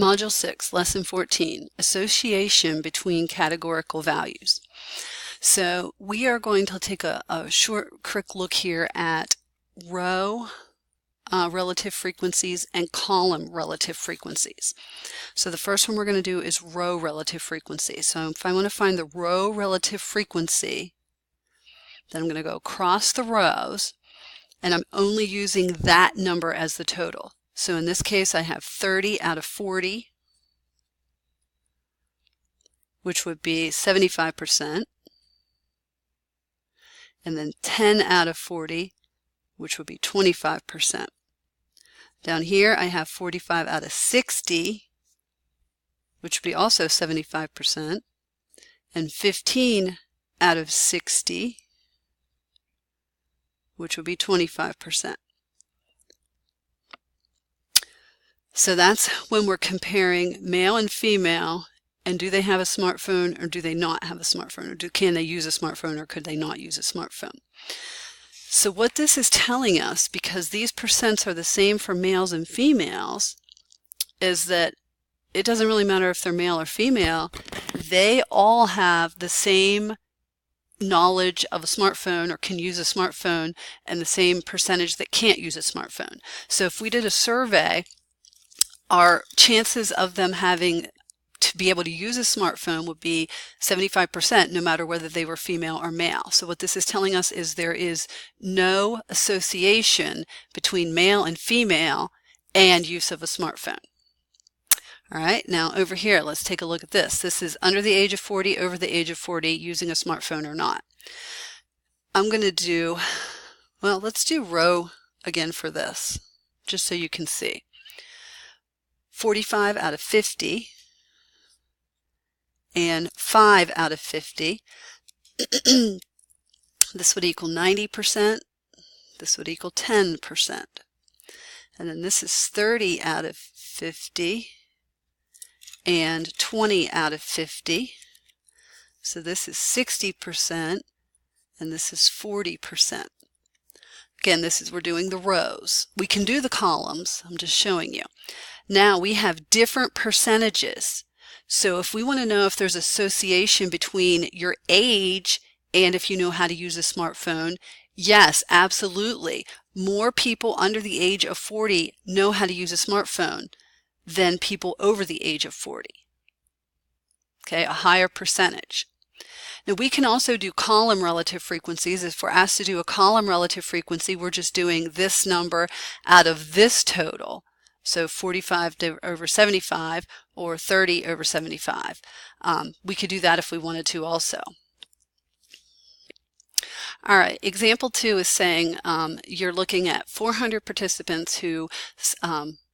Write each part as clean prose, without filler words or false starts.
Module 6, Lesson 14, Association between Categorical Values. So we are going to take a short, quick look here at row relative frequencies and column relative frequencies. So the first one we're going to do is row relative frequency. So if I want to find the row relative frequency, then I'm going to go across the rows, and I'm only using that number as the total. So in this case, I have 30 out of 40, which would be 75%, and then 10 out of 40, which would be 25%. Down here, I have 45 out of 60, which would be also 75%, and 15 out of 60, which would be 25%. So that's when we're comparing male and female, and do they have a smartphone or do they not have a smartphone, or can they use a smartphone or could they not use a smartphone. So what this is telling us, because these percents are the same for males and females, is that it doesn't really matter if they're male or female, they all have the same knowledge of a smartphone or can use a smartphone, and the same percentage that can't use a smartphone. So if we did a survey, our chances of them having to be able to use a smartphone would be 75%, no matter whether they were female or male. So what this is telling us is there is no association between male and female and use of a smartphone. All right, now over here, let's take a look at this. This is under the age of 40, over the age of 40, using a smartphone or not. I'm going to do, well, let's do row again for this, just so you can see. 45 out of 50 and 5 out of 50. This would equal 90%. This would equal 10%. And then this is 30 out of 50 and 20 out of 50. So this is 60% and this is 40%. Again, we're doing the rows. We can do the columns. I'm just showing you. Now we have different percentages. So if we want to know if there's association between your age and if you know how to use a smartphone, yes, absolutely. More people under the age of 40 know how to use a smartphone than people over the age of 40. Okay, a higher percentage. Now we can also do column relative frequencies. If we're asked to do a column relative frequency, we're just doing this number out of this total. So 45 over 75 or 30 over 75. We could do that if we wanted to also. All right, example 2 is saying you're looking at 400 participants who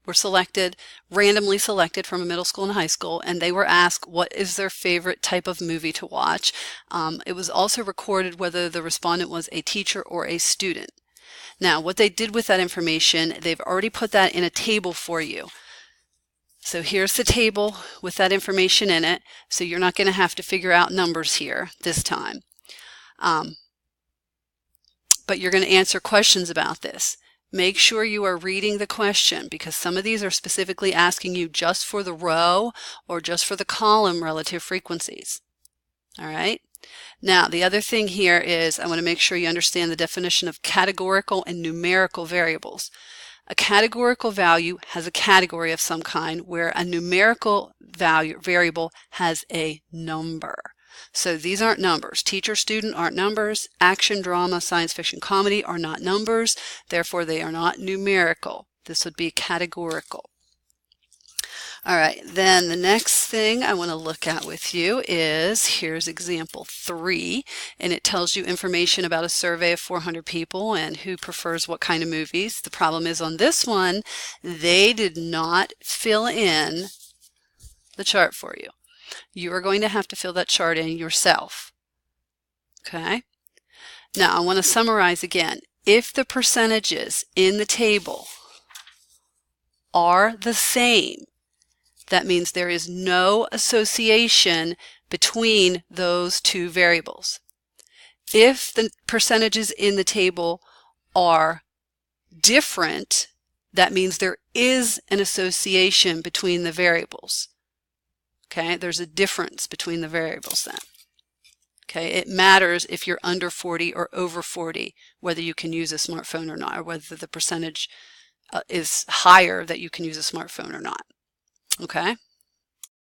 were selected, randomly selected from a middle school and high school, and they were asked what is their favorite type of movie to watch. It was also recorded whether the respondent was a teacher or a student. Now, what they did with that information, they've already put that in a table for you. So here's the table with that information in it, so you're not going to have to figure out numbers here this time. But you're going to answer questions about this. Make sure you are reading the question, because some of these are specifically asking you just for the row or just for the column relative frequencies. All right? Now, the other thing here is I want to make sure you understand the definition of categorical and numerical variables. A categorical value has a category of some kind, where a numerical variable has a number. So these aren't numbers. Teacher, student aren't numbers. Action, drama, science fiction, comedy are not numbers. Therefore, they are not numerical. This would be categorical. All right, then the next thing I want to look at with you is, here's example 3, and it tells you information about a survey of 400 people and who prefers what kind of movies. The problem is on this one, they did not fill in the chart for you. You are going to have to fill that chart in yourself. Okay? Now, I want to summarize again. If the percentages in the table are the same, that means there is no association between those two variables. If the percentages in the table are different, that means there is an association between the variables. Okay, there's a difference between the variables then. Okay, it matters if you're under 40 or over 40, whether you can use a smartphone or not, or whether the percentage is higher that you can use a smartphone or not. Okay.